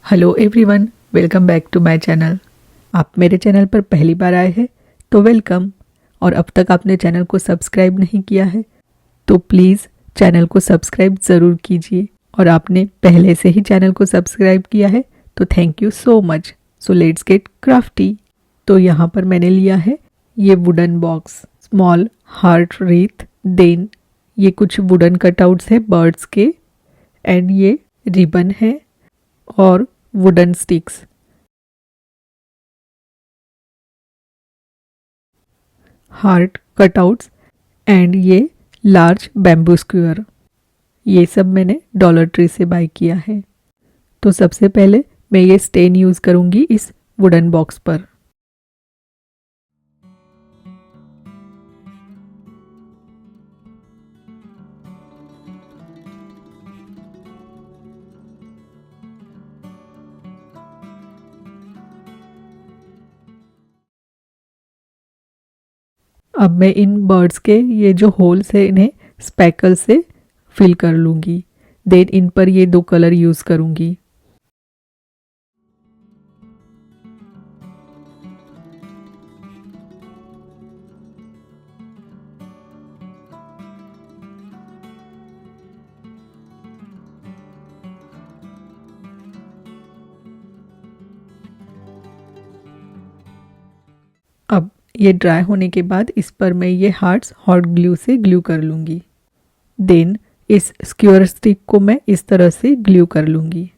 Hello everyone, welcome back to my channel. आप मेरे channel पर पहली बार आए हैं तो वेलकम। और अब तक आपने चैनल को सब्सक्राइब नहीं किया है तो प्लीज़ चैनल को सब्सक्राइब ज़रूर कीजिए। और आपने पहले से ही चैनल को सब्सक्राइब किया है तो thank you so much. So let's get crafty. तो यहाँ पर मैंने लिया है ये wooden box, small heart wreath, then ये कुछ वुडन कटआउट्स है बर्ड्स के, एंड ये रिबन है और wooden sticks. Heart cutouts and ये लार्ज बैम्बू स्क्वायर, ये सब मैंने डॉलर ट्री से बाय किया है। तो सबसे पहले मैं ये स्टेन यूज़ करूँगी इस वुडन बॉक्स पर। अब मैं इन बर्ड्स के ये जो होल्स है इन्हें स्पैकल से फिल कर लूँगी। देन इन पर ये दो कलर यूज़ करूँगी। अब ये ड्राई होने के बाद इस पर मैं ये हार्ट्स हॉट ग्लू से ग्लू कर लूँगी। देन इस स्क्वायर स्टिक को मैं इस तरह से ग्लू कर लूँगी।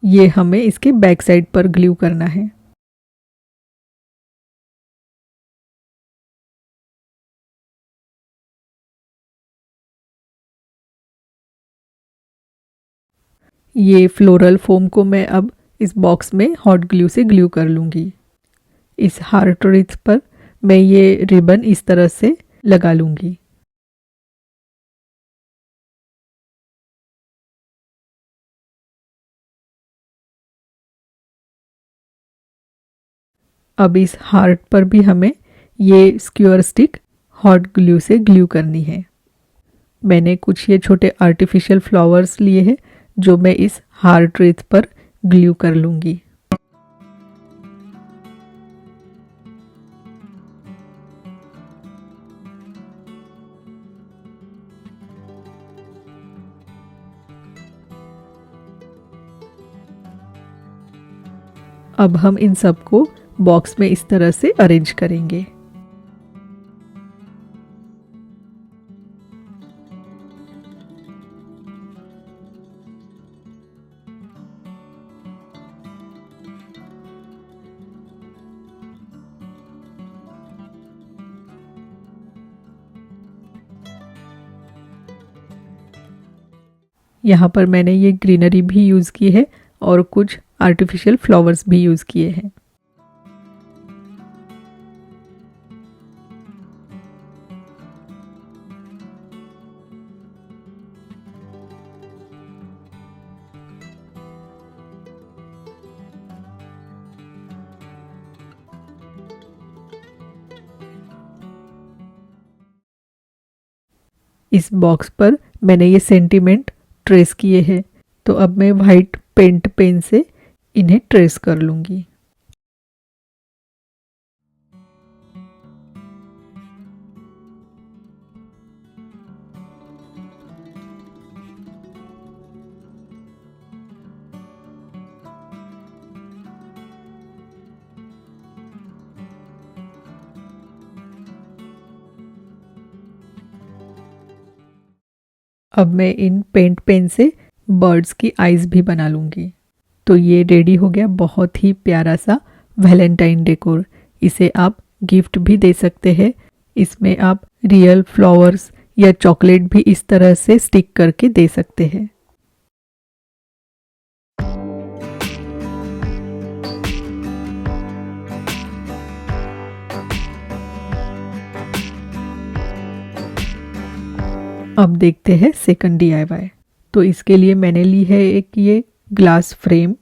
ये हमें इसके बैक साइड पर ग्लू करना है। ये फ्लोरल फोम को मैं अब इस बॉक्स में हॉट ग्लू से ग्लू कर लूँगी। इस हार्ट रिथ पर मैं ये रिबन इस तरह से लगा लूँगी। अब इस हार्ट पर भी हमें ये स्क्वायर स्टिक हॉट ग्लू से ग्लू करनी है। मैंने कुछ ये छोटे आर्टिफिशियल फ्लावर्स लिए हैं जो मैं इस हार्ट रिथ पर ग्लू कर लूँगी। अब हम इन सबको बॉक्स में इस तरह से अरेंज करेंगे। यहाँ पर मैंने ये ग्रीनरी भी यूज़ की है और कुछ आर्टिफिशियल फ्लावर्स भी यूज़ किए हैं। इस बॉक्स पर मैंने ये सेंटीमेंट ट्रेस किए हैं, तो अब मैं वाइट पेंट पेन से इन्हें ट्रेस कर लूँगी। अब मैं इन पेंट पेन से बर्ड्स की आईज भी बना लूँगी। तो ये रेडी हो गया बहुत ही प्यारा सा वैलेंटाइन डेकोर। इसे आप गिफ्ट भी दे सकते हैं। इसमें आप रियल फ्लावर्स या चॉकलेट भी इस तरह से स्टिक करके दे सकते हैं। अब देखते हैं सेकंड DIY। तो इसके लिए मैंने ली है एक ये ग्लास फ्रेम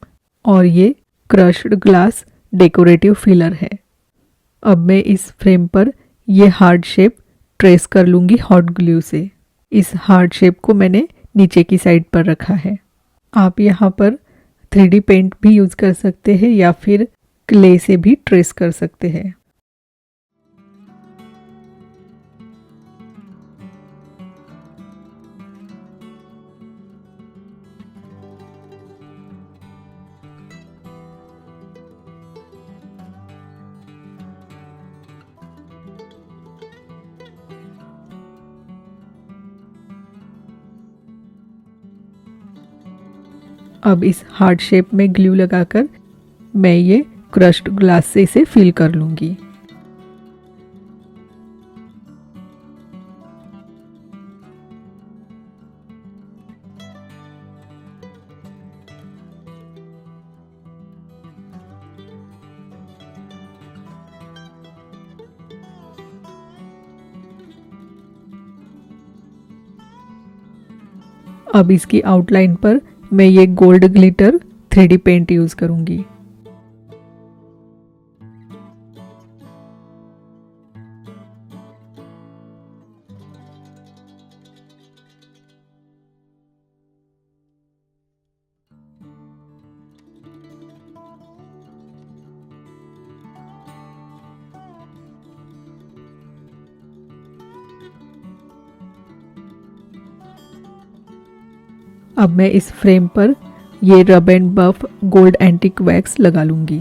और ये क्रश्ड ग्लास डेकोरेटिव फिलर है। अब मैं इस फ्रेम पर ये हार्ट शेप ट्रेस कर लूँगी हॉट ग्लू से। इस हार्ट शेप को मैंने नीचे की साइड पर रखा है। आप यहाँ पर 3D पेंट भी यूज़ कर सकते हैं या फिर क्ले से भी ट्रेस कर सकते हैं। अब इस हार्ट शेप में ग्लू लगाकर मैं ये क्रश्ड ग्लास से इसे फिल कर लूँगी। अब इसकी आउटलाइन पर मैं ये gold glitter 3D paint use करूँगी। अब मैं इस फ्रेम पर ये rub and buff gold antique wax लगा लूँगी।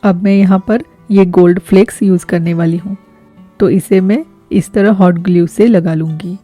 अब मैं यहाँ पर ये गोल्ड फ्लेक्स यूज़ करने वाली हूँ, तो इसे मैं इस तरह हॉट ग्लू से लगा लूँगी।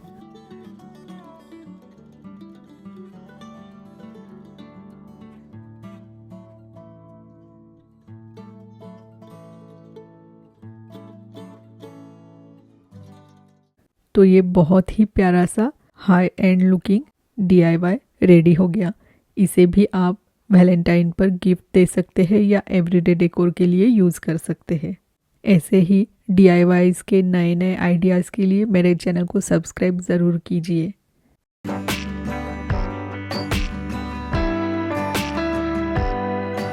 तो ये बहुत ही प्यारा सा high and looking DIY ready हो गया। इसे भी आप वैलेंटाइन पर गिफ्ट दे सकते हैं या एवरीडे डेकोर के लिए यूज़ कर सकते हैं। ऐसे ही DIYs के नए नए आइडियाज़ के लिए मेरे चैनल को सब्सक्राइब ज़रूर कीजिए।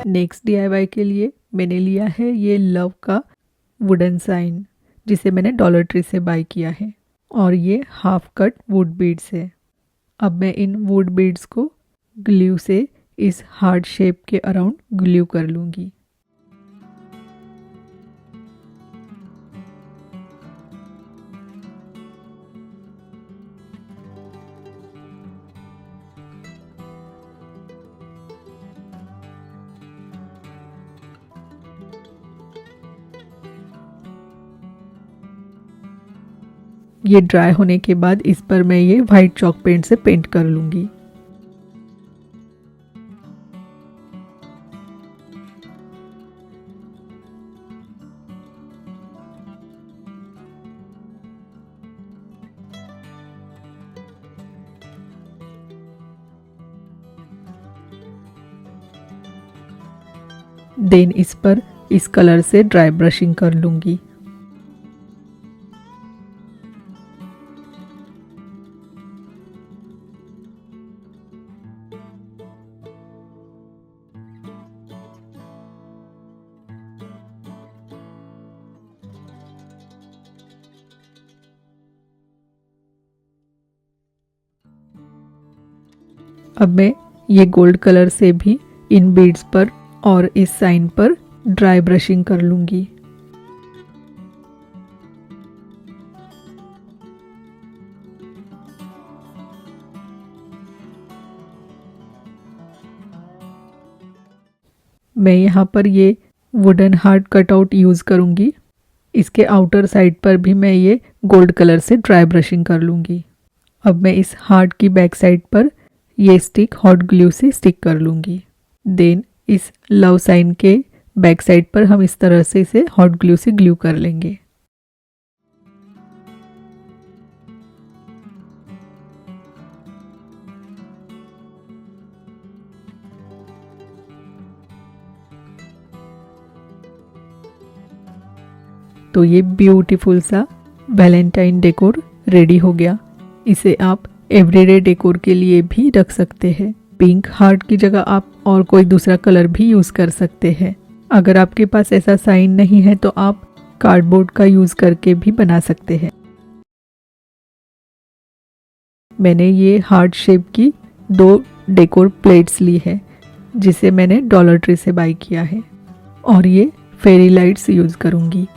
नेक्स्ट DIY के लिए मैंने लिया है ये लव का वुडन साइन, जिसे मैंने डॉलर ट्री से बाय किया है, और ये हाफ कट वुड बीड्स है। अब मैं इन वुड बीड्स को ग्लू से इस हार्ट शेप के अराउंड ग्लू कर लूँगी। ये ड्राई होने के बाद इस पर मैं ये वाइट चॉक पेंट से पेंट कर लूँगी। देन इस पर इस कलर से ड्राई ब्रशिंग कर लूँगी। अब मैं ये गोल्ड कलर से भी इन बीड्स पर और इस साइन पर ड्राई ब्रशिंग कर लूँगी। मैं यहाँ पर ये वुडन हार्ट कटआउट यूज़ करूँगी। इसके आउटर साइड पर भी मैं ये गोल्ड कलर से ड्राई ब्रशिंग कर लूँगी। अब मैं इस हार्ट की बैक साइड पर ये स्टिक हॉट ग्लू से स्टिक कर लूँगी। देन इस लव साइन के बैक साइड पर हम इस तरह से इसे हॉट ग्लू से ग्लू कर लेंगे। तो ये ब्यूटीफुल सा वैलेंटाइन डेकोर रेडी हो गया। इसे आप एवरीडे डेकोर के लिए भी रख सकते हैं। पिंक हार्ट की जगह आप और कोई दूसरा कलर भी यूज़ कर सकते हैं। अगर आपके पास ऐसा साइन नहीं है तो आप कार्डबोर्ड का यूज़ करके भी बना सकते हैं। मैंने ये हार्ट शेप की 2 डेकोर प्लेट्स ली है जिसे मैंने डॉलर ट्री से बाय किया है और ये फेरी लाइट्स यूज़ करूँगी।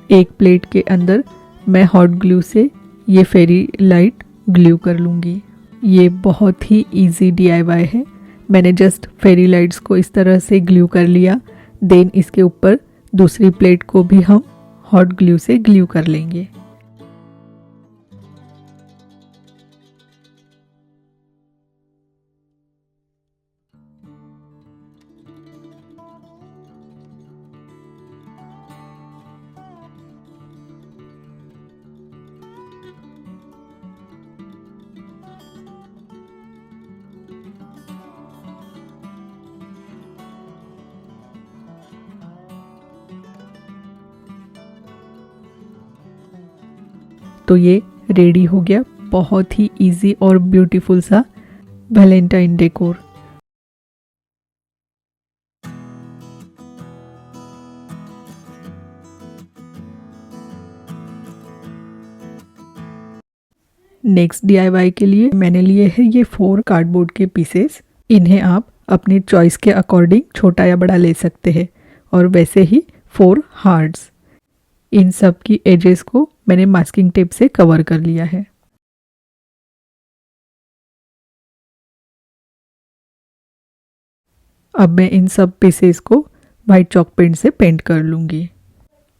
एक प्लेट के अंदर मैं हॉट ग्लू से ये फेरी लाइट ग्लू कर लूँगी। ये बहुत ही इजी DIY है। मैंने जस्ट फेरी लाइट्स को इस तरह से ग्लू कर लिया। देन इसके ऊपर दूसरी प्लेट को भी हम हॉट ग्लू से ग्लू कर लेंगे। तो ये रेडी हो गया, बहुत ही इजी और ब्यूटीफुल सा वैलेंटाइन डेकोर। नेक्स्ट DIY के लिए मैंने लिए हैं ये 4 कार्डबोर्ड के पीसेस। इन्हें आप अपनी चॉइस के अकॉर्डिंग छोटा या बड़ा ले सकते हैं और वैसे ही 4 हार्ट्स। इन सब की एजेस को मैंने मास्किंग टेप से कवर कर लिया है। अब मैं इन सब पीसेस को वाइट चॉक पेंट से पेंट कर लूँगी।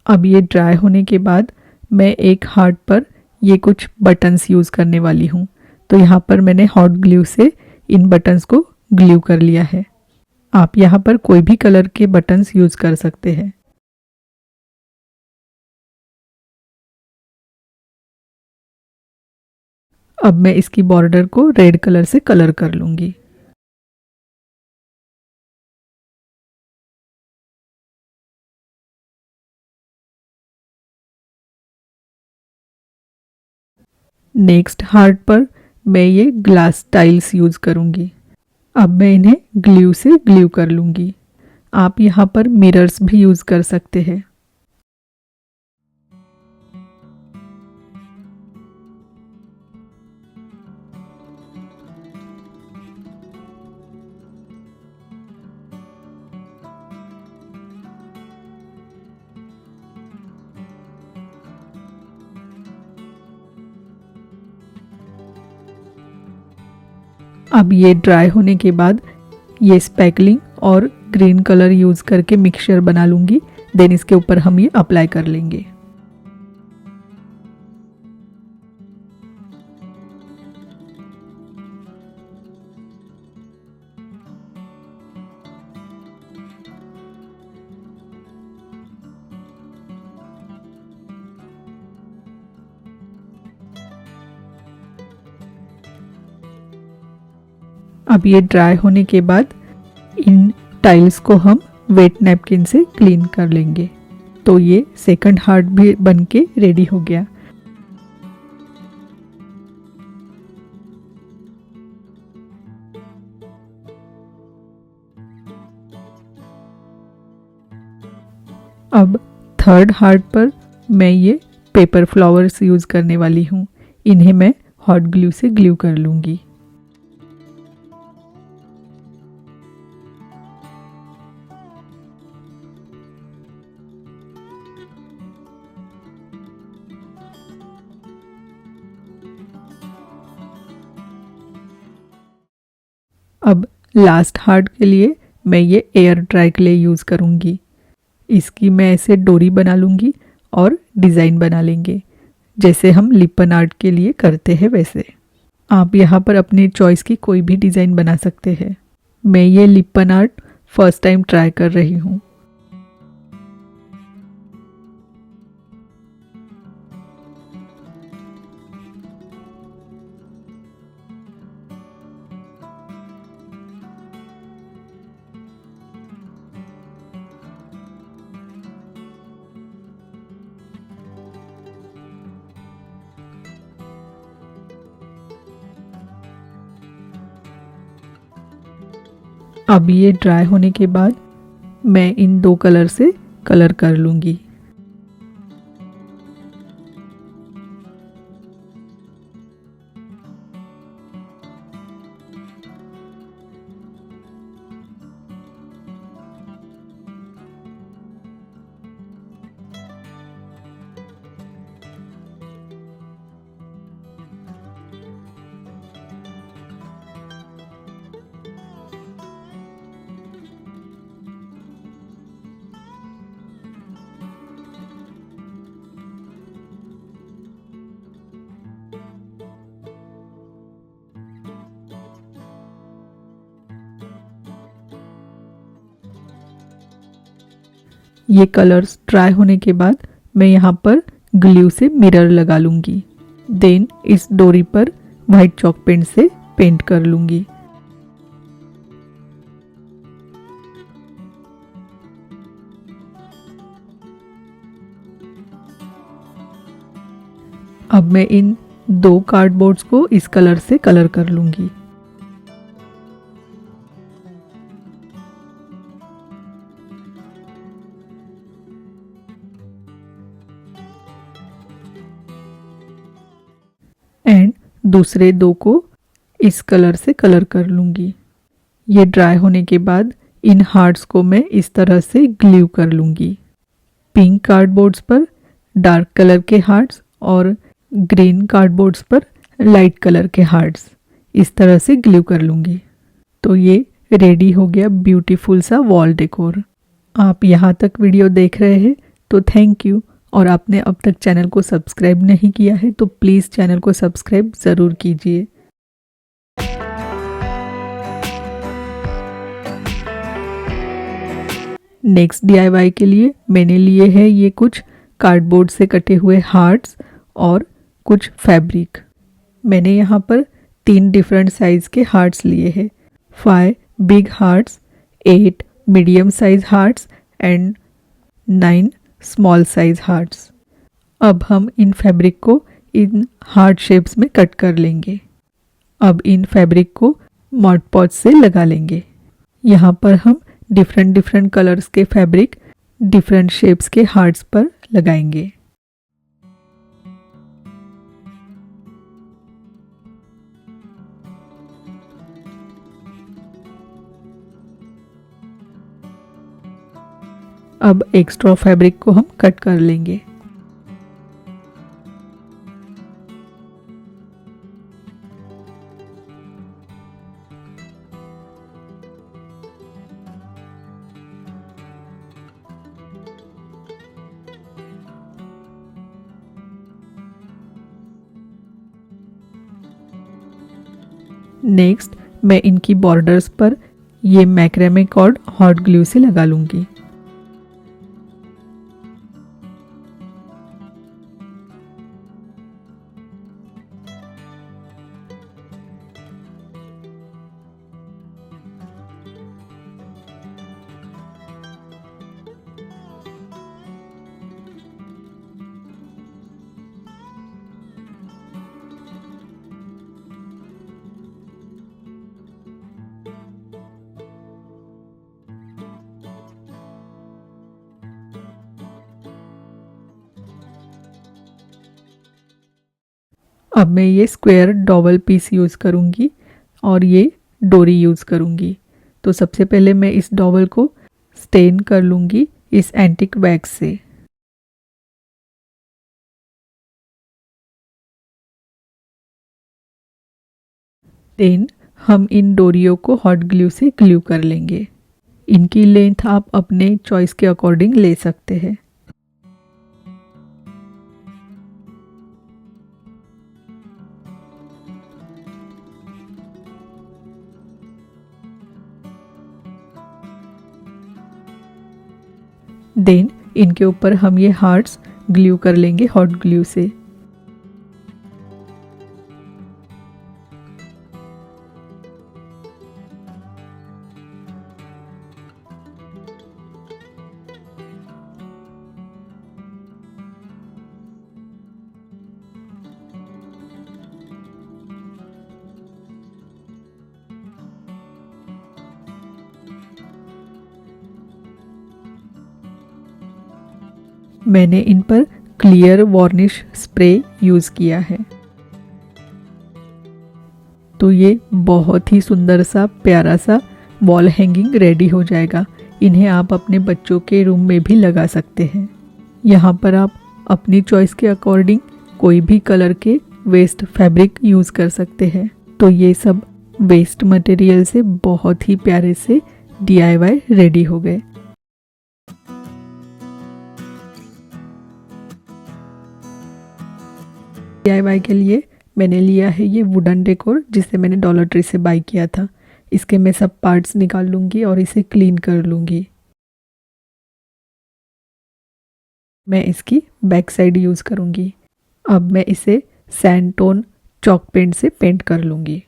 अब ये ड्राई होने के बाद मैं एक हार्ट पर ये कुछ बटन्स यूज़ करने वाली हूँ। तो यहाँ पर मैंने हॉट ग्लू से इन बटन्स को ग्लू कर लिया है। आप यहाँ पर कोई भी कलर के बटन्स यूज़ कर सकते हैं। अब मैं इसकी बॉर्डर को रेड कलर से कलर कर लूँगी। नेक्स्ट हार्ट पर मैं ये ग्लास टाइल्स यूज़ करूँगी। अब मैं इन्हें ग्लू से ग्लू कर लूँगी। आप यहाँ पर मिरर्स भी यूज़ कर सकते हैं। अब ये ड्राई होने के बाद ये स्पैकलिंग और ग्रीन कलर यूज़ करके मिक्सचर बना लूँगी। देन इसके ऊपर हम ये अप्लाई कर लेंगे। अब ये ड्राई होने के बाद इन टाइल्स को हम वेट नैपकिन से क्लीन कर लेंगे। तो ये सेकंड हार्ट भी बनके रेडी हो गया। अब थर्ड हार्ट पर मैं ये पेपर फ्लावर्स यूज़ करने वाली हूँ। इन्हें मैं हॉट ग्लू से ग्लू कर लूँगी। अब लास्ट हार्ट के लिए मैं ये एयर ड्राई क्ले यूज़ करूँगी। इसकी मैं ऐसे डोरी बना लूँगी और डिज़ाइन बना लेंगे, जैसे हम लिपन आर्ट के लिए करते हैं वैसे। आप यहाँ पर अपनी चॉइस की कोई भी डिज़ाइन बना सकते हैं। मैं ये लिपन आर्ट फर्स्ट टाइम ट्राई कर रही हूँ। अब ये ड्राई होने के बाद मैं इन दो कलर से कलर कर लूँगी। ये कलर्स ड्राई होने के बाद मैं यहाँ पर ग्लू से मिरर लगा लूँगी। देन इस डोरी पर वाइट चॉक पेंट से पेंट कर लूँगी। अब मैं इन दो कार्डबोर्ड्स को इस कलर से कलर कर लूँगी। एंड दूसरे दो को इस कलर से कलर कर लूँगी। ये ड्राई होने के बाद इन हार्ट्स को मैं इस तरह से ग्लू कर लूँगी। पिंक कार्डबोर्ड्स पर डार्क कलर के हार्ट्स और ग्रीन कार्डबोर्ड्स पर लाइट कलर के हार्ट्स इस तरह से ग्लू कर लूँगी। तो ये रेडी हो गया ब्यूटीफुल सा वॉल डेकोर। आप यहाँ तक वीडियो देख रहे हैं तो थैंक यू। और आपने अब तक चैनल को सब्सक्राइब नहीं किया है तो प्लीज़ चैनल को सब्सक्राइब ज़रूर कीजिए। नेक्स्ट DIY के लिए मैंने लिए हैं ये कुछ कार्डबोर्ड से कटे हुए हार्ट्स और कुछ फैब्रिक। मैंने यहाँ पर 3 डिफरेंट साइज़ के हार्ट्स लिए हैं। 5 big hearts, 8 medium size hearts and 9 small size hearts. अब हम इन फैब्रिक को इन हार्ट शेप्स में कट कर लेंगे। अब इन फैब्रिक को मॉड पॉच से लगा लेंगे। यहाँ पर हम डिफरेंट कलर्स के फैब्रिक डिफरेंट शेप्स के हार्ट्स पर लगाएंगे। अब एक्स्ट्रा फैब्रिक को हम कट कर लेंगे। नेक्स्ट मैं इनकी बॉर्डर्स पर ये मैक्रेमे कॉर्ड हॉट ग्लू से लगा लूँगी। अब मैं ये स्क्वायर डबल पीस यूज़ करूँगी और ये डोरी यूज़ करूँगी। तो सबसे पहले मैं इस डबल को स्टेन कर लूँगी इस एंटिक वैक्स से। देन हम इन डोरियों को हॉट ग्लू से ग्लू कर लेंगे। इनकी लेंथ आप अपने चॉइस के अकॉर्डिंग ले सकते हैं। देन इनके ऊपर हम ये हार्ट्स ग्लू कर लेंगे हॉट ग्लू से। मैंने इन पर क्लियर वार्निश स्प्रे यूज़ किया है। तो ये बहुत ही सुंदर सा प्यारा सा वॉल हैंगिंग रेडी हो जाएगा। इन्हें आप अपने बच्चों के रूम में भी लगा सकते हैं। यहाँ पर आप अपनी चॉइस के अकॉर्डिंग कोई भी कलर के वेस्ट फैब्रिक यूज़ कर सकते हैं। तो ये सब वेस्ट मटेरियल से बहुत ही प्यारे से DIY रेडी हो गए। DIY के लिए मैंने लिया है ये वुडन डेकोर, जिसे मैंने डॉलर ट्री से बाय किया था। इसके मैं सब पार्ट्स निकाल लूँगी और इसे क्लीन कर लूँगी। मैं इसकी बैक साइड यूज़ करूँगी। अब मैं इसे सैंड टोन चॉक पेंट से पेंट कर लूँगी।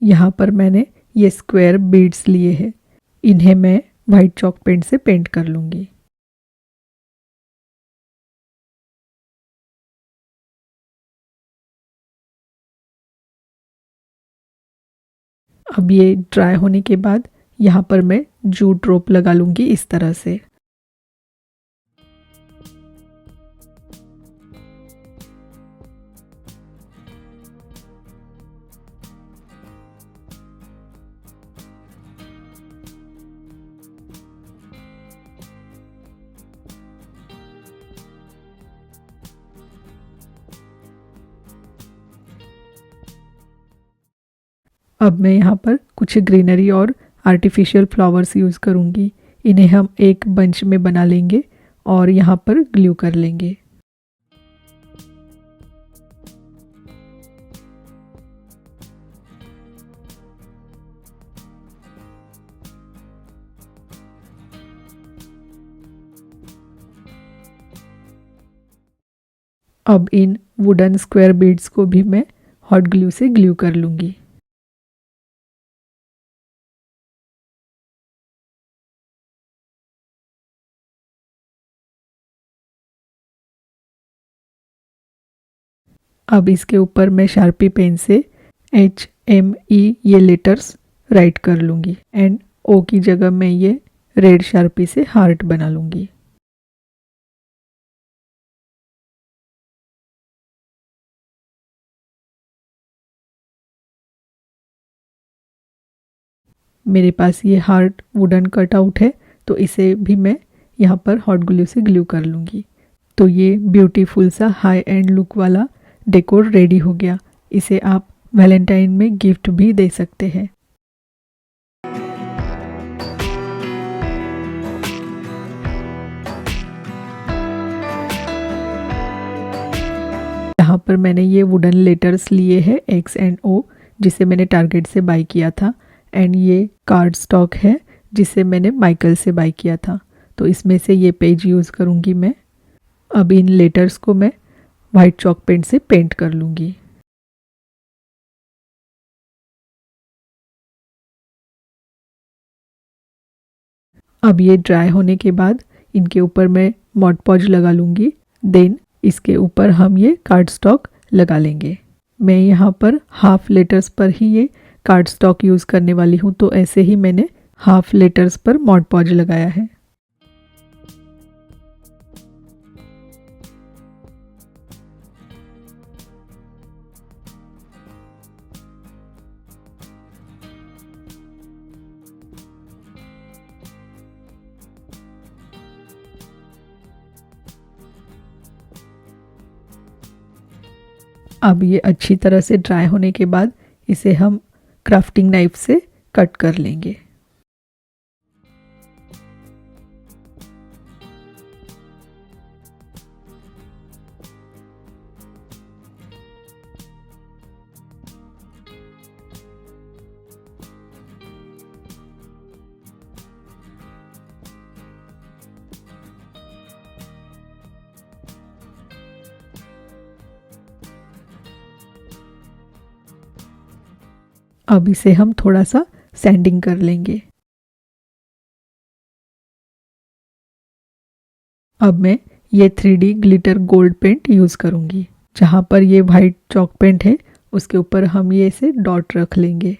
यहाँ पर मैंने ये स्क्वायर बीड्स लिए हैं। इन्हें मैं वाइट चॉक पेंट से पेंट कर लूँगी। अब ये ड्राई होने के बाद यहाँ पर मैं जूट रोप लगा लूँगी इस तरह से। अब मैं यहाँ पर कुछ ग्रीनरी और आर्टिफिशियल फ्लावर्स यूज़ करूँगी। इन्हें हम एक बंच में बना लेंगे और यहाँ पर ग्लू कर लेंगे। अब इन वुडन स्क्वायर बीड्स को भी मैं हॉट ग्लू से ग्लू कर लूँगी। अब इसके ऊपर मैं शार्पी पेन से HME ये लेटर्स राइट कर लूँगी एंड O की जगह मैं ये रेड शार्पी से हार्ट बना लूँगी। मेरे पास ये हार्ट वुडन कटआउट है, तो इसे भी मैं यहाँ पर हॉट ग्लू से ग्लू कर लूँगी। तो ये ब्यूटीफुल सा हाई एंड लुक वाला डेकोर रेडी हो गया। इसे आप वैलेंटाइन में गिफ्ट भी दे सकते हैं। यहाँ पर मैंने ये वुडन लेटर्स लिए हैं X एंड O, जिसे मैंने टारगेट से बाय किया था, एंड ये कार्ड स्टॉक है जिसे मैंने माइकल से बाय किया था। तो इसमें से ये पेज यूज़ करूँगी मैं। अब इन लेटर्स को मैं वाइट चॉक पेंट से पेंट कर लूँगी। अब ये ड्राई होने के बाद इनके ऊपर मैं मॉड पॉज लगा लूँगी। देन इसके ऊपर हम ये कार्ड स्टॉक लगा लेंगे। मैं यहाँ पर हाफ लेटर्स पर ही ये कार्ड स्टॉक यूज़ करने वाली हूँ, तो ऐसे ही मैंने हाफ लेटर्स पर मॉड पॉज लगाया है। अब ये अच्छी तरह से ड्राई होने के बाद इसे हम क्राफ्टिंग नाइफ से कट कर लेंगे। अब इसे हम थोड़ा सा सैंडिंग कर लेंगे। अब मैं ये 3D glitter gold paint use करूँगी। जहाँ पर ये वाइट चॉक पेंट है उसके ऊपर हम ये ऐसे डॉट रख लेंगे।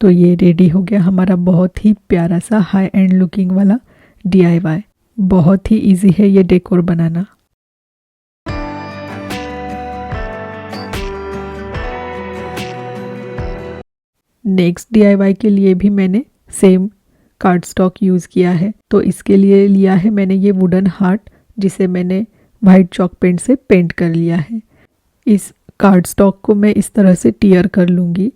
तो ये रेडी हो गया हमारा बहुत ही प्यारा सा हाई एंड लुकिंग वाला DIY। बहुत ही इजी है ये डेकोर बनाना। नेक्स्ट DIY के लिए भी मैंने सेम कार्ड स्टॉक यूज़ किया है। तो इसके लिए लिया है मैंने ये वुडन हार्ट, जिसे मैंने वाइट चॉक पेंट से पेंट कर लिया है। इस कार्ड स्टॉक को मैं इस तरह से टीयर कर लूँगी।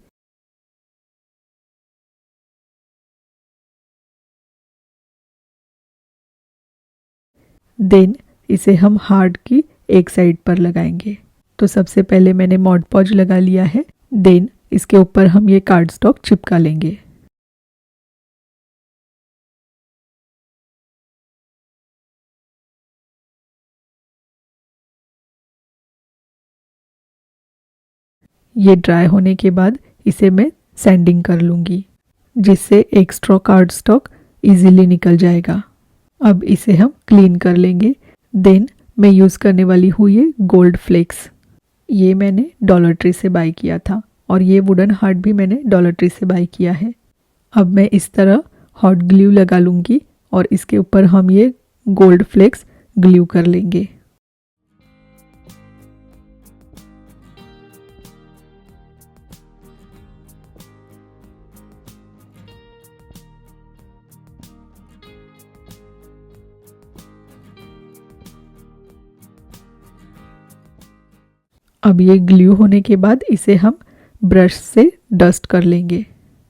देन इसे हम हार्ट की एक साइड पर लगाएंगे। तो सबसे पहले मैंने मॉड पॉज लगा लिया है। देन इसके ऊपर हम ये कार्ड स्टॉक चिपका लेंगे। ये ड्राई होने के बाद इसे मैं सैंडिंग कर लूँगी, जिससे एक्स्ट्रा कार्ड स्टॉक इजीली निकल जाएगा। अब इसे हम क्लीन कर लेंगे। देन मैं यूज़ करने वाली हूँ ये गोल्ड फ्लेक्स। ये मैंने डॉलर ट्री से बाय किया था और ये वुडन हार्ट भी मैंने डॉलर ट्री से बाय किया है। अब मैं इस तरह हॉट ग्लू लगा लूँगी और इसके ऊपर हम ये गोल्ड फ्लेक्स ग्लू कर लेंगे। अब ये ग्लू होने के बाद इसे हम ब्रश से डस्ट कर लेंगे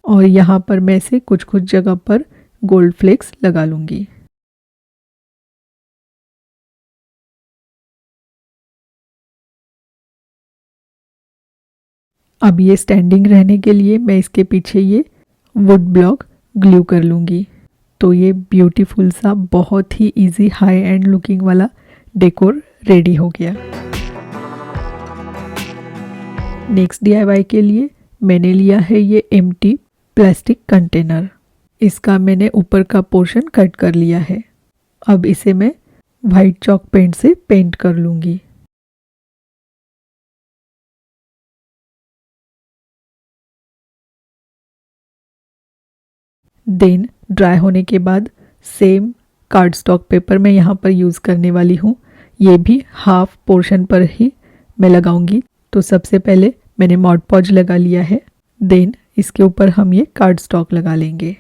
और यहाँ पर मैं से कुछ कुछ जगह पर गोल्ड फ्लेक्स लगा लूँगी। अब ये स्टैंडिंग रहने के लिए मैं इसके पीछे ये वुड ब्लॉक ग्लू कर लूँगी। तो ये ब्यूटीफुल सा बहुत ही इजी हाई एंड लुकिंग वाला डेकोर रेडी हो गया। नेक्स्ट DIY के लिए मैंने लिया है ये एम्प्टी प्लास्टिक कंटेनर। इसका मैंने ऊपर का पोर्शन कट कर लिया है। अब इसे मैं वाइट चॉक पेंट से पेंट कर लूँगी। देन ड्राई होने के बाद सेम कार्ड स्टॉक पेपर मैं यहाँ पर यूज़ करने वाली हूँ। ये भी हाफ पोर्शन पर ही मैं लगाऊंगी। तो सबसे पहले मैंने मॉड पॉज लगा लिया है। देन इसके ऊपर हम ये कार्ड स्टॉक लगा लेंगे।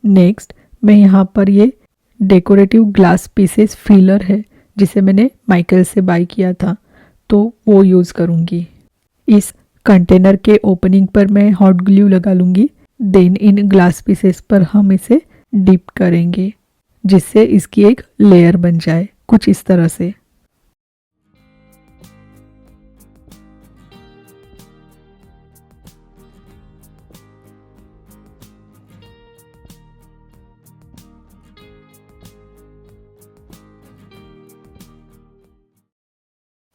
नेक्स्ट मैं यहाँ पर ये डेकोरेटिव ग्लास पीसेस फिलर है, जिसे मैंने माइकल से बाय किया था, तो वो यूज़ करूँगी। इस कंटेनर के ओपनिंग पर मैं हॉट ग्लू लगा लूँगी। देन इन ग्लास पीसेस पर हम इसे डिप करेंगे, जिससे इसकी एक लेयर बन जाए कुछ इस तरह से।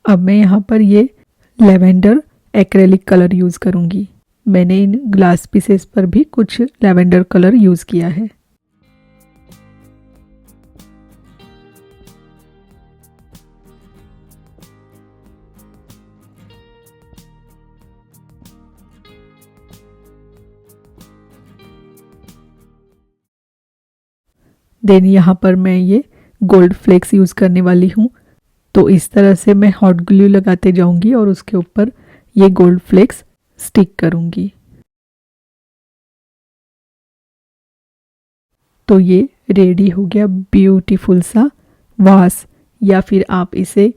अब मैं यहाँ पर ये लेवेंडर एक्रेलिक कलर यूज़ करूँगी। मैंने इन ग्लास पीसेस पर भी कुछ लेवेंडर कलर यूज़ किया है। देन यहाँ पर मैं ये गोल्ड फ्लेक्स यूज़ करने वाली हूँ। तो इस तरह से मैं हॉट ग्लू लगाते जाऊंगी और उसके ऊपर ये गोल्ड फ्लेक्स स्टिक करूंगी। तो ये रेडी हो गया ब्यूटीफुल सा वास, या फिर आप इसे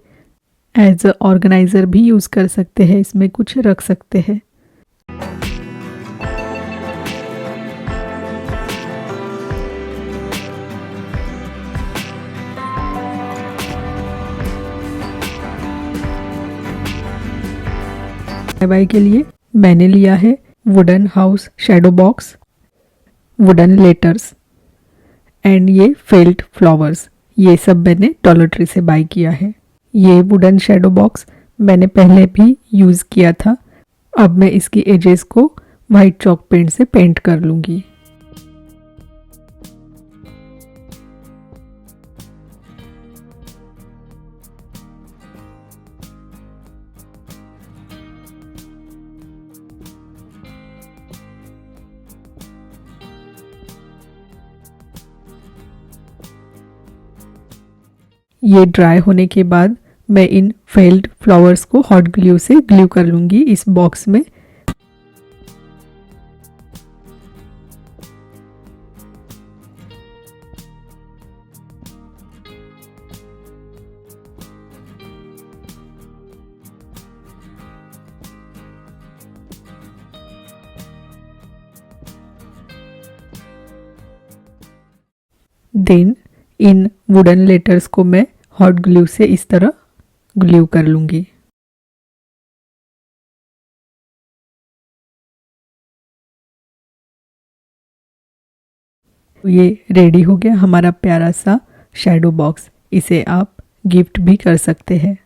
एज अ ऑर्गेनाइज़र भी यूज़ कर सकते हैं, इसमें कुछ रख सकते हैं। DIY के लिए मैंने लिया है wooden house shadow box, wooden letters and ये फेल्ट फ्लावर्स, ये सब मैंने डॉलर ट्री से बाय किया है। ये वुडन शेडो बॉक्स मैंने पहले भी यूज़ किया था। अब मैं इसकी एजेस को वाइट चॉक पेंट से पेंट कर लूँगी। ये ड्राई होने के बाद मैं इन फेल्ड फ्लावर्स को हॉट ग्लू से ग्लू कर लूँगी इस बॉक्स में। देन इन वुडन लेटर्स को मैं हॉट ग्लू से इस तरह ग्लू कर लूँगी। ये रेडी हो गया हमारा प्यारा सा शैडो बॉक्स। इसे आप गिफ्ट भी कर सकते हैं।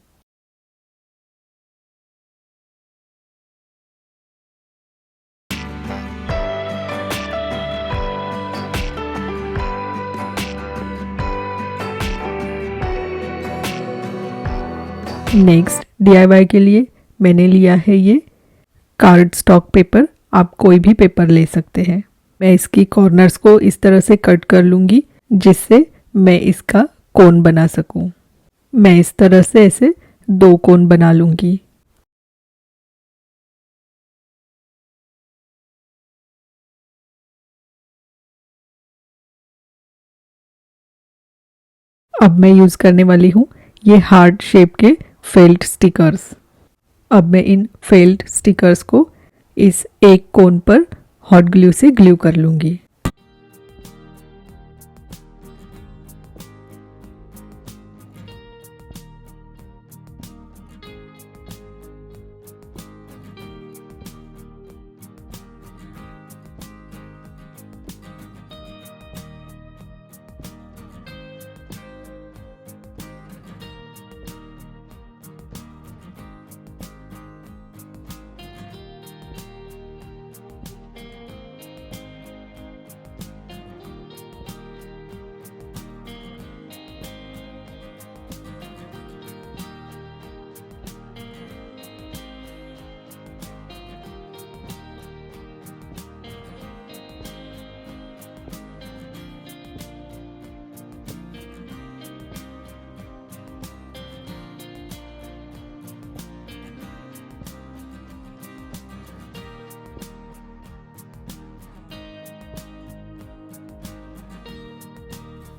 नेक्स्ट DIY के लिए मैंने लिया है ये कार्ड स्टॉक पेपर। आप कोई भी पेपर ले सकते हैं। मैं इसकी कॉर्नर्स को इस तरह से कट कर लूँगी जिससे मैं इसका कोन बना सकूँ। मैं इस तरह से ऐसे 2 कोन बना लूँगी। अब मैं यूज़ करने वाली हूँ ये हार्ट शेप के फेल्ट स्टिकर्स। अब मैं इन फेल्ट स्टिकर्स को इस एक कोन पर हॉट ग्लू से ग्लू कर लूँगी।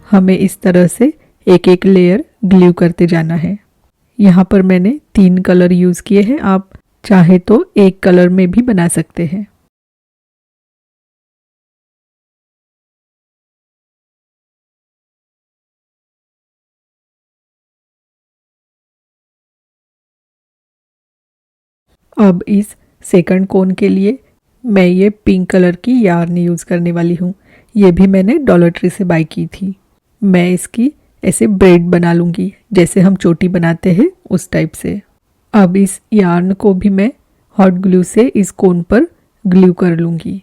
हमें इस तरह से एक एक लेयर ग्लू करते जाना है। यहाँ पर मैंने 3 कलर यूज़ किए हैं। आप चाहे तो एक कलर में भी बना सकते हैं। अब इस सेकंड कोन के लिए मैं ये पिंक कलर की यार्न यूज़ करने वाली हूँ। ये भी मैंने डॉलर ट्री से बाय की थी। मैं इसकी ऐसे ब्रेड बना लूँगी जैसे हम चोटी बनाते हैं उस टाइप से। अब इस यार्न को भी मैं हॉट ग्लू से इस कोन पर ग्लू कर लूँगी।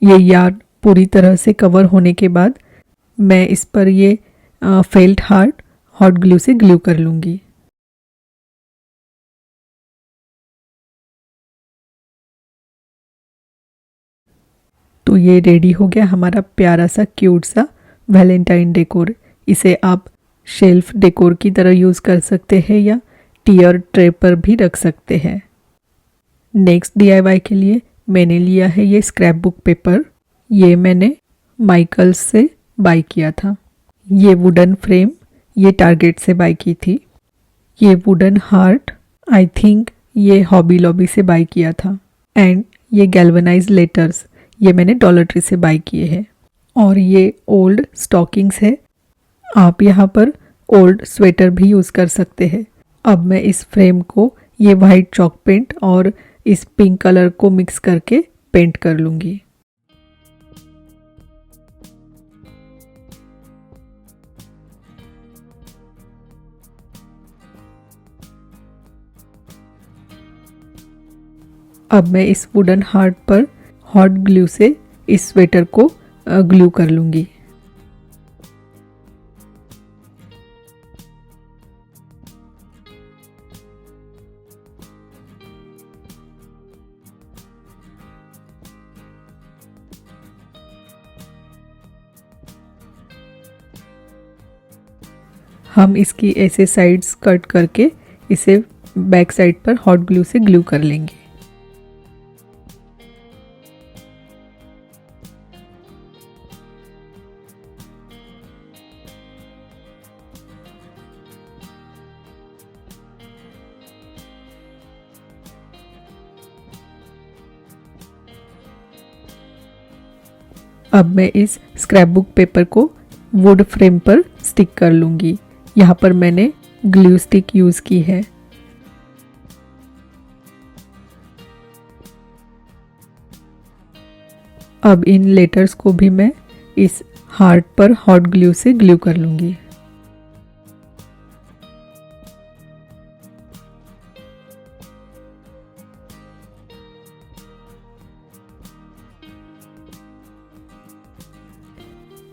ये यार्न पूरी तरह से कवर होने के बाद मैं इस पर ये फेल्ट हार्ट हॉट ग्लू से ग्लू कर लूँगी। तो ये रेडी हो गया हमारा प्यारा सा क्यूट सा वैलेंटाइन डेकोर। इसे आप शेल्फ डेकोर की तरह यूज़ कर सकते हैं या टियर ट्रे पर भी रख सकते हैं। नेक्स्ट DIY के लिए मैंने लिया है ये स्क्रैप बुक पेपर। ये मैंने माइकल्स से बाय किया था। ये वुडन फ्रेम ये टारगेट से बाय की थी। ये वुडन हार्ट आई थिंक ये हॉबी लॉबी से बाय किया था। एंड ये गैल्वेनाइज लेटर्स ये मैंने डॉलर ट्री से बाय किए हैं। और ये ओल्ड स्टॉकिंग्स है, आप यहाँ पर ओल्ड स्वेटर भी यूज़ कर सकते हैं। अब मैं इस फ्रेम को ये वाइट चॉक पेंट और इस पिंक कलर को मिक्स करके पेंट कर लूँगी। अब मैं इस वुडन हार्ट पर हॉट ग्लू से इस स्वेटर को ग्लू कर लूँगी। हम इसकी ऐसे साइड्स कट करके इसे बैक साइड पर हॉट ग्लू से ग्लू कर लेंगे। अब मैं इस स्क्रैप बुक पेपर को वुड फ्रेम पर स्टिक कर लूँगी। यहाँ पर मैंने ग्लू स्टिक यूज़ की है। अब इन लेटर्स को भी मैं इस हार्ट पर हॉट ग्लू से ग्लू कर लूँगी।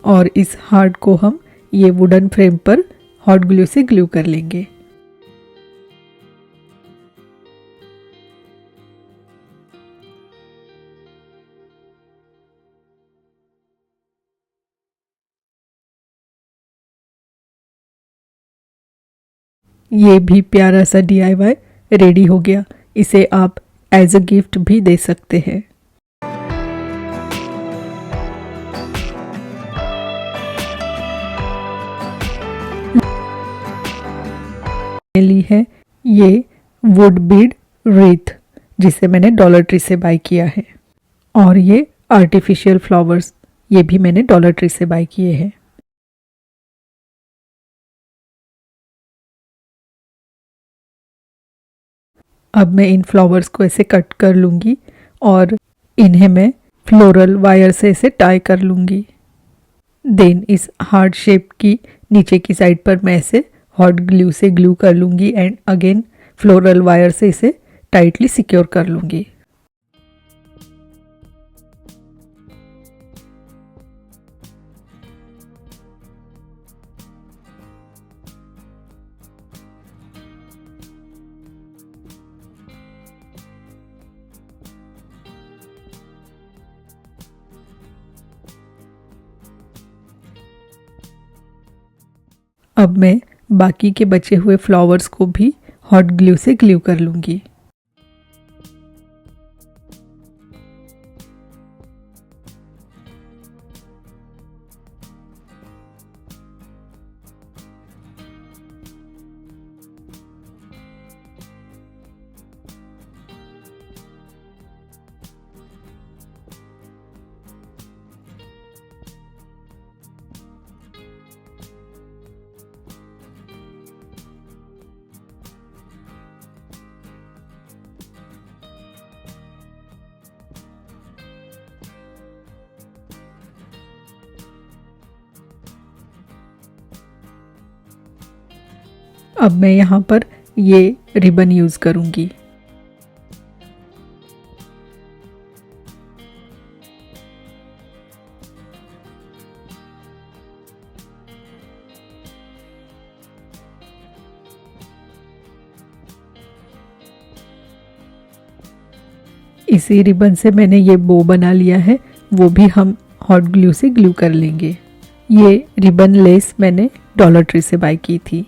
और इस हार्ट को हम ये वुडन फ्रेम पर हॉट ग्लू से ग्लू कर लेंगे। ये भी प्यारा सा DIY रेडी हो गया। इसे आप एज अ गिफ्ट भी दे सकते हैं। ली है ये वुड बीड रीथ जिसे मैंने डॉलर ट्री से बाय किया है। और ये आर्टिफिशियल फ्लावर्स ये भी मैंने डॉलर ट्री से बाय किए हैं। अब मैं इन फ्लावर्स को ऐसे कट कर लूँगी और इन्हें मैं फ्लोरल वायर से ऐसे टाई कर लूँगी। देन इस हार्ट शेप की नीचे की साइड पर मैं ऐसे हॉट ग्लू से ग्लू कर लूँगी एंड अगेन फ्लोरल वायर से इसे टाइटली सिक्योर कर लूँगी। अब मैं बाकी के बचे हुए फ्लावर्स को भी हॉट ग्लू से ग्लू कर लूँगी। अब मैं यहाँ पर ये रिबन यूज़ करूँगी। इसी रिबन से मैंने ये बो बना लिया है, वो भी हम हॉट ग्लू से ग्लू कर लेंगे। ये रिबन लेस मैंने डॉलर ट्री से बाय की थी।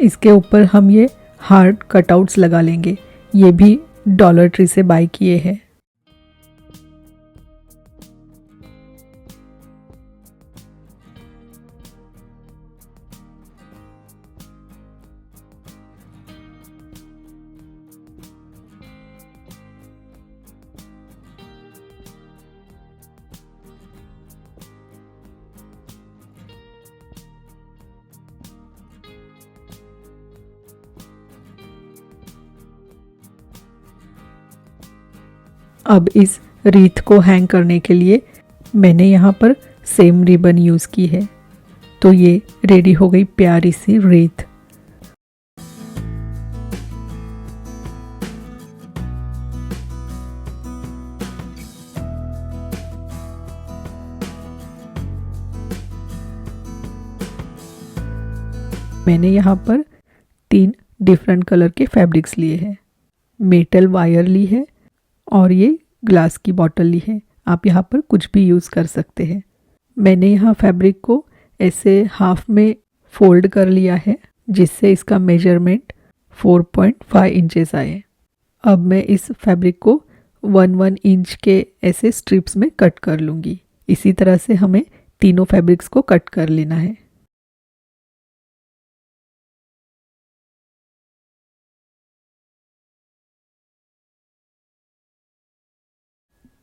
इसके ऊपर हम ये हार्ट कटआउट्स लगा लेंगे। ये भी डॉलर ट्री से बाय किए हैं। अब इस रीथ को हैंग करने के लिए मैंने यहाँ पर सेम रिबन यूज़ की है। तो ये रेडी हो गई प्यारी सी रीथ। मैंने यहाँ पर 3 डिफरेंट कलर के फैब्रिक्स लिए हैं। मेटल वायर ली है और ये ग्लास की बॉटल ली है। आप यहाँ पर कुछ भी यूज़ कर सकते हैं। मैंने यहाँ फैब्रिक को ऐसे हाफ में फोल्ड कर लिया है जिससे इसका मेजरमेंट 4.5 इंचेस आए। अब मैं इस फैब्रिक को 1 इंच के ऐसे स्ट्रिप्स में कट कर लूँगी। इसी तरह से हमें तीनों फैब्रिक्स को कट कर लेना है।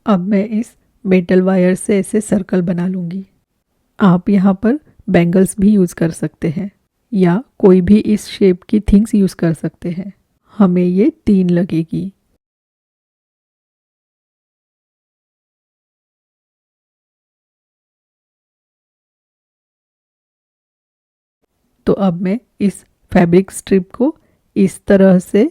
अब मैं इस मेटल वायर से ऐसे सर्कल बना लूँगी। आप यहाँ पर बैंगल्स भी यूज़ कर सकते हैं या कोई भी इस शेप की थिंग्स यूज़ कर सकते हैं। हमें ये 3 लगेगी। तो अब मैं इस फैब्रिक स्ट्रिप को इस तरह से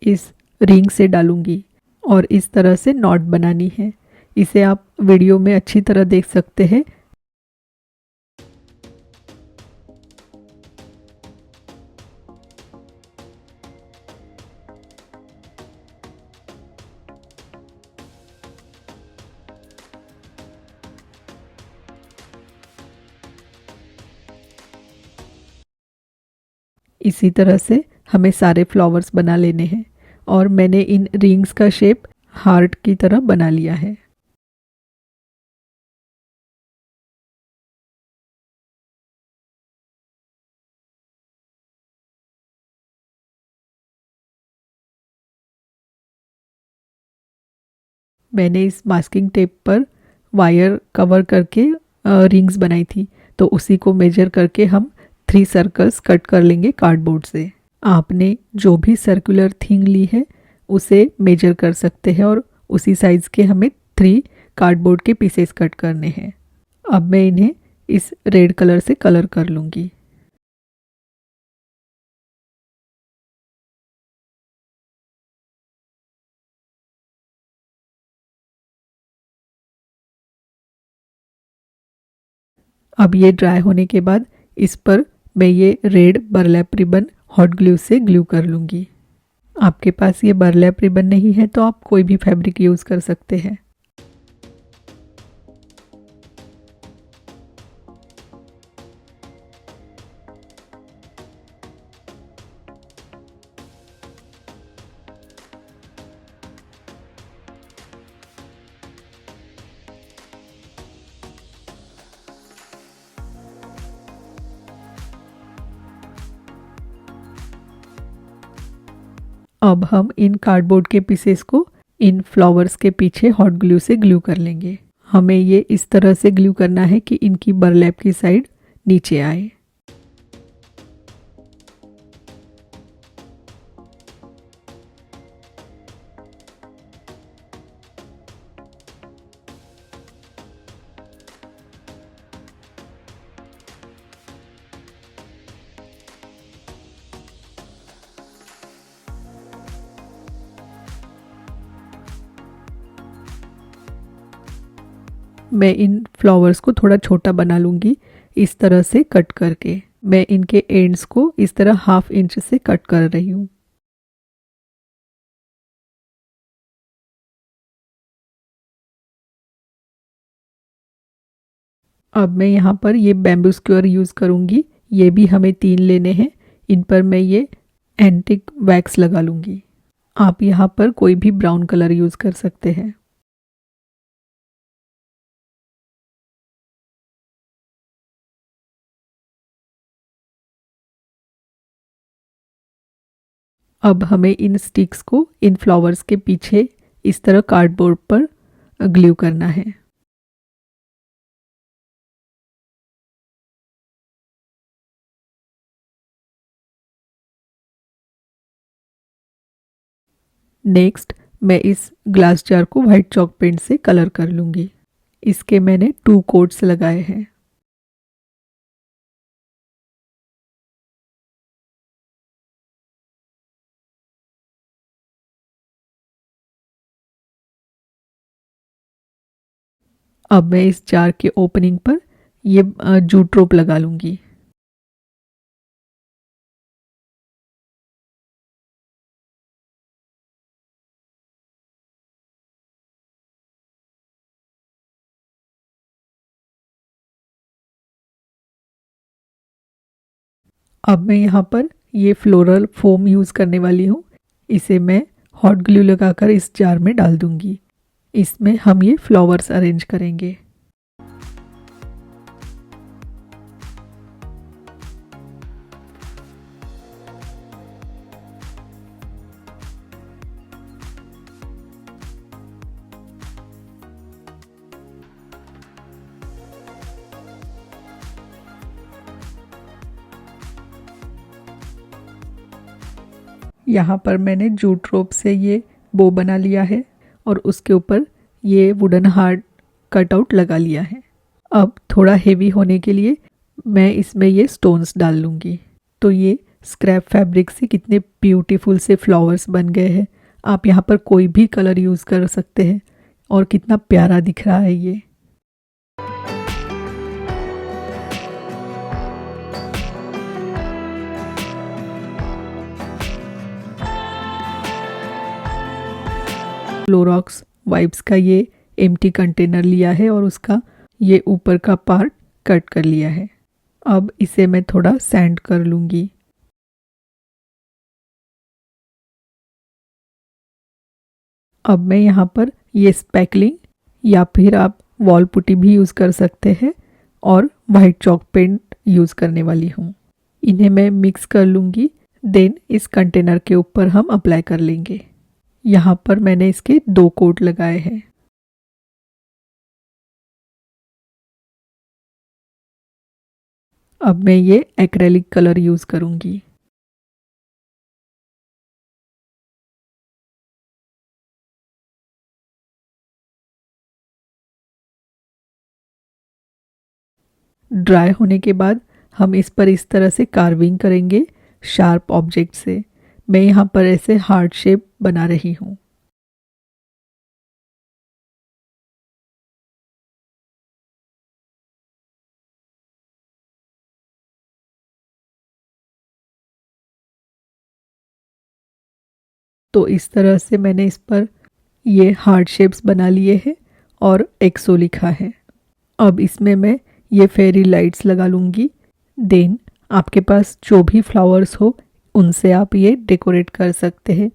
इस रिंग से डालूंगी और इस तरह से नॉट बनानी है। इसे आप वीडियो में अच्छी तरह देख सकते हैं। इसी तरह से हमें सारे फ्लावर्स बना लेने हैं और मैंने इन रिंग्स का शेप हार्ट की तरह बना लिया है। मैंने इस मास्किंग टेप पर वायर कवर करके रिंग्स बनाई थी, तो उसी को मेजर करके हम 3 सर्कल्स कट कर लेंगे कार्डबोर्ड से। आपने जो भी सर्कुलर थिंग ली है उसे मेजर कर सकते हैं और उसी साइज़ के हमें 3 कार्डबोर्ड के पीसेस कट करने हैं। अब मैं इन्हें इस रेड कलर से कलर कर लूँगी। अब ये ड्राई होने के बाद इस पर मैं ये red burlap ribbon hot glue से ग्लू कर लूँगी। आपके पास ये बर्लैप रिबन नहीं है तो आप कोई भी फैब्रिक यूज़ कर सकते हैं। अब हम इन कार्डबोर्ड के पीसेस को इन फ्लावर्स के पीछे हॉट ग्लू से ग्लू कर लेंगे। हमें ये इस तरह से ग्लू करना है कि इनकी बर्लैप की साइड नीचे आए। मैं इन फ्लावर्स को थोड़ा छोटा बना लूँगी इस तरह से कट करके। मैं इनके एंड्स को इस तरह हाफ इंच से कट कर रही हूँ। अब मैं यहाँ पर ये बैम्बू स्क्वायर यूज़ करूँगी। ये भी हमें 3 लेने हैं। इन पर मैं ये एंटिक वैक्स लगा लूँगी। आप यहाँ पर कोई भी ब्राउन कलर यूज़ कर सकते हैं। अब हमें इन स्टिक्स को इन फ्लावर्स के पीछे इस तरह कार्डबोर्ड पर ग्लू करना है। नेक्स्ट मैं इस ग्लास जार को वाइट चॉक पेंट से कलर कर लूँगी। इसके मैंने 2 कोट्स लगाए हैं। अब मैं इस जार के ओपनिंग पर ये जूट रोप लगा लूँगी। अब मैं यहाँ पर ये फ्लोरल फोम यूज़ करने वाली हूँ। इसे मैं हॉट ग्लू लगाकर इस जार में डाल दूँगी। इसमें हम ये फ्लावर्स अरेंज करेंगे। यहाँ पर मैंने जूट रोप से ये बो बना लिया है और उसके ऊपर ये वुडन हार्ट कटआउट लगा लिया है। अब थोड़ा हेवी होने के लिए मैं इसमें ये स्टोन्स डाल लूँगी। तो ये स्क्रैप फैब्रिक से कितने ब्यूटीफुल से फ्लावर्स बन गए हैं। आप यहाँ पर कोई भी कलर यूज़ कर सकते हैं और कितना प्यारा दिख रहा है ये। क्लोरॉक्स वाइप्स का ये एम्प्टी कंटेनर लिया है और उसका ये ऊपर का पार्ट कट कर लिया है। अब इसे मैं थोड़ा सैंड कर लूँगी। अब मैं यहाँ पर ये स्पैकलिंग या फिर आप वॉल पुट्टी भी यूज़ कर सकते हैं और वाइट चॉक पेंट यूज़ करने वाली हूँ। इन्हें मैं मिक्स कर लूँगी, देन इस कंटेनर के ऊपर हम अप्लाई कर लेंगे। यहाँ पर मैंने इसके 2 कोट लगाए हैं। अब मैं ये एक्रेलिक कलर यूज़ करूँगी। ड्राई होने के बाद हम इस पर इस तरह से कार्विंग करेंगे शार्प ऑब्जेक्ट से। मैं यहाँ पर ऐसे हार्ट शेप बना रही हूँ। तो इस तरह से मैंने इस पर ये हार्ट शेप्स बना लिए हैं और एक्सो लिखा है। अब इसमें मैं ये फेरी लाइट्स लगा लूँगी। देन आपके पास जो भी फ्लावर्स हो उनसे आप ये डेकोरेट कर सकते हैं।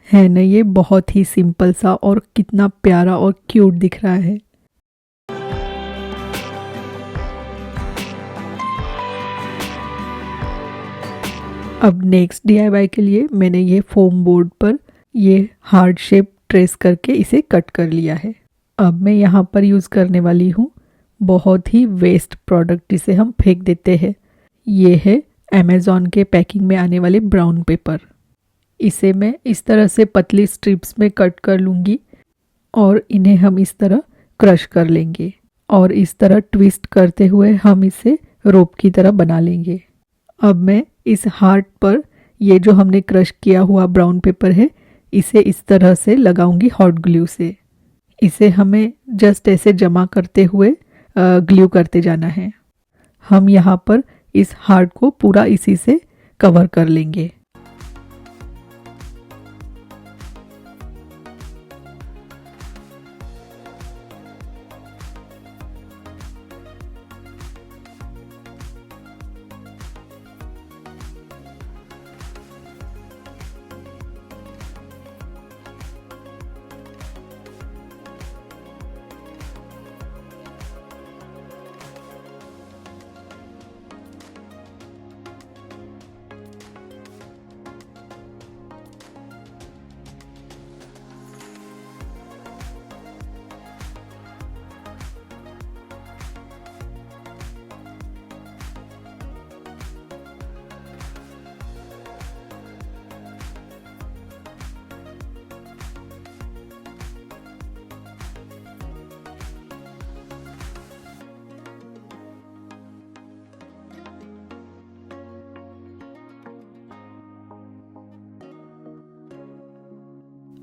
है ना, ये बहुत ही सिंपल सा और कितना प्यारा और क्यूट दिख रहा है। अब नेक्स्ट DIY के लिए मैंने ये फोम बोर्ड पर ये हार्ट शेप ट्रेस करके इसे कट कर लिया है। अब मैं यहाँ पर यूज़ करने वाली हूँ बहुत ही वेस्ट प्रोडक्ट जिसे हम फेंक देते हैं। ये है अमेज़ॉन के पैकिंग में आने वाले ब्राउन पेपर। इसे मैं इस तरह से पतली स्ट्रिप्स में कट कर लूँगी और इन्हें हम इस तरह क्रश कर लेंगे और इस तरह ट्विस्ट करते हुए हम इसे रोप की तरह बना लेंगे। अब मैं इस हार्ट पर ये जो हमने क्रश किया हुआ ब्राउन पेपर है इसे इस तरह से लगाऊंगी हॉट ग्लू से। इसे हमें जस्ट ऐसे जमा करते हुए ग्लू करते जाना है। हम यहाँ पर इस हार्ट को पूरा इसी से कवर कर लेंगे।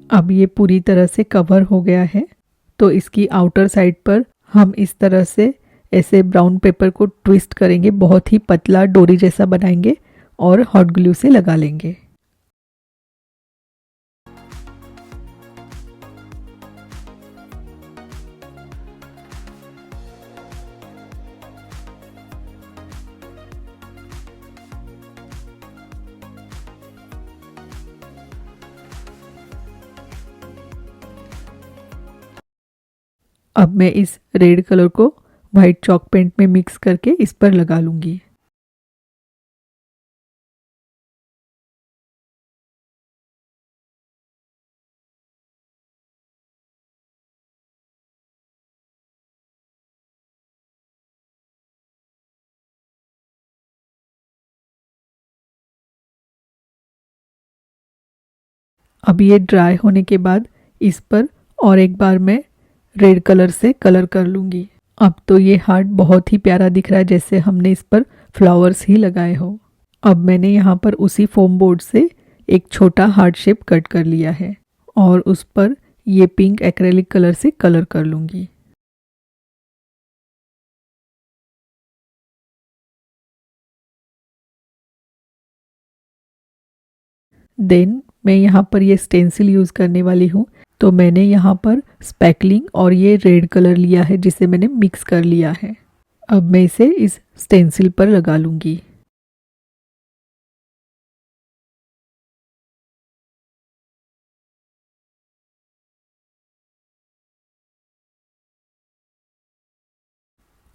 अब ये पूरी तरह से कवर हो गया है, तो इसकी आउटर साइड पर हम इस तरह से ऐसे ब्राउन पेपर को ट्विस्ट करेंगे, बहुत ही पतला डोरी जैसा बनाएंगे और हॉट ग्लू से लगा लेंगे। अब मैं इस रेड कलर को वाइट चॉक पेंट में मिक्स करके इस पर लगा लूँगी। अब ये ड्राई होने के बाद इस पर और एक बार मैं रेड कलर से कलर कर लूँगी। अब तो ये हार्ट बहुत ही प्यारा दिख रहा है, जैसे हमने इस पर फ्लावर्स ही लगाए हो। अब मैंने यहाँ पर उसी फोम बोर्ड से एक छोटा हार्ट शेप कट कर लिया है और उस पर ये पिंक एक्रेलिक कलर से कलर कर लूँगी। देन मैं यहाँ पर ये स्टेंसिल यूज़ करने वाली हूँ, तो मैंने यहाँ पर स्पैकलिंग और ये रेड कलर लिया है जिसे मैंने मिक्स कर लिया है। अब मैं इसे इस स्टेंसिल पर लगा लूँगी।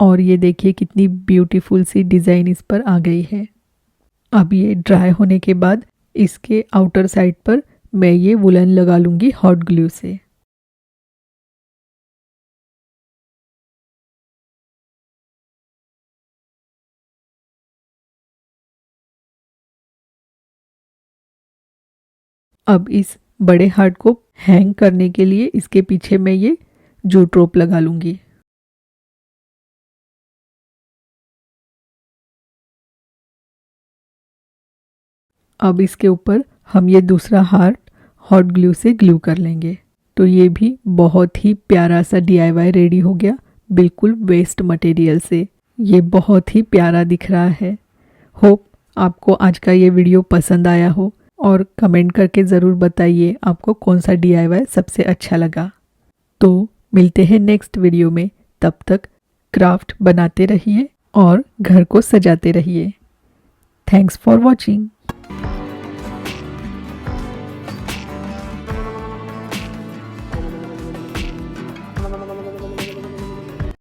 और ये देखिए कितनी ब्यूटीफुल सी डिज़ाइन इस पर आ गई है। अब ये ड्राई होने के बाद इसके आउटर साइड पर मैं ये वुलन लगा लूँगी हॉट ग्लू से। अब इस बड़े हार्ट को हैंग करने के लिए इसके पीछे मैं ये जूट रोप लगा लूँगी। अब इसके ऊपर हम ये दूसरा हार्ट हॉट ग्लू से ग्लू कर लेंगे। तो ये भी बहुत ही प्यारा सा DIY रेडी हो गया, बिल्कुल वेस्ट मटेरियल से। ये बहुत ही प्यारा दिख रहा है। होप आपको आज का ये वीडियो पसंद आया हो और कमेंट करके ज़रूर बताइए आपको कौन सा DIY सबसे अच्छा लगा। तो मिलते हैं नेक्स्ट वीडियो में, तब तक क्राफ्ट बनाते रहिए और घर को सजाते रहिए। Thanks for watching.